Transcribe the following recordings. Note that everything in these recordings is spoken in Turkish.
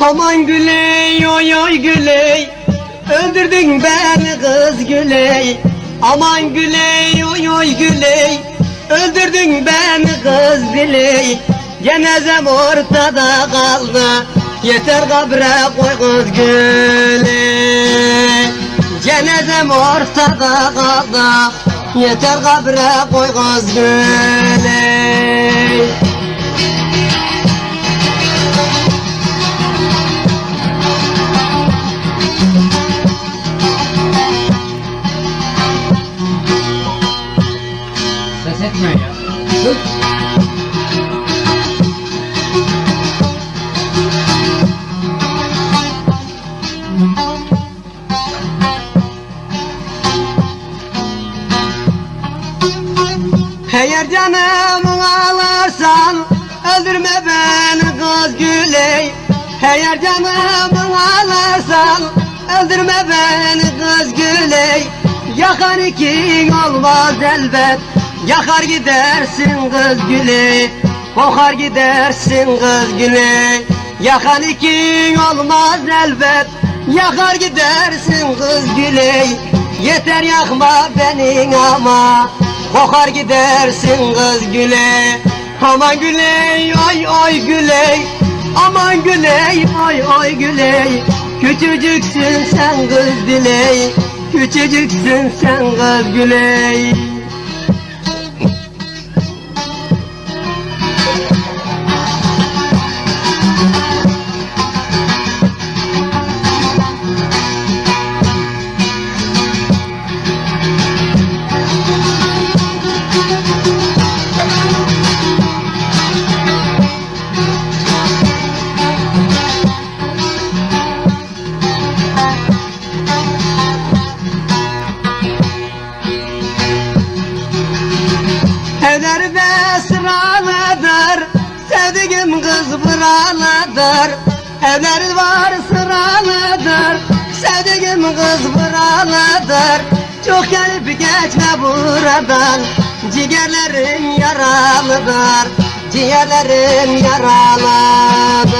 Aman Güley, oy oy Güley, öldürdün beni kız Güley. Aman Güley, oy oy Güley, öldürdün beni kız Güley. Cenazem ortada kaldı, yeter kabre koy kız Güley. Cenazem ortada kaldı, yeter kabre koy kız Güley. Ses etmiyor ya. Dur. Eğer canımı alırsan öldürme beni kız Güley. Eğer canımı alırsan öldürme beni kız Güley. Yakar ikin olmaz elbet, yakar gidersin kız Güley. Kokar gidersin kız Güley. Yakan ikin olmaz elbet, yakar gidersin kız Güley. Yeter yakma beni ama, kokar gidersin kız Güley. Aman Güley, oy oy Güley, aman Güley, oy oy Güley. Küçücüksün sen kız Güley, küçücüksün sen kız Güley. Evlerde sıralıdır, sevdiğim kız buralıdır. Evleri var sıralıdır, sevdiğim kız buralıdır. Çok gelip geçme buradan, ciğerlerim yaralıdır, ciğerlerim yaralıdır.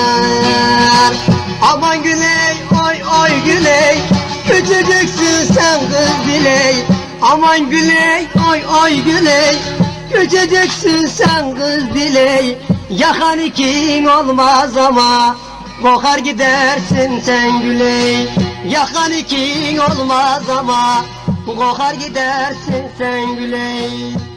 Aman Güley, oy oy Güley, küçücüksün sen kız Güley. Aman Güley, oy oy Güley, küçücüksün sen kız Güley. Yakan ikin olmaz ama, kokar gidersin sen Güley. Yakan ikin olmaz ama, kokar gidersin sen Güley.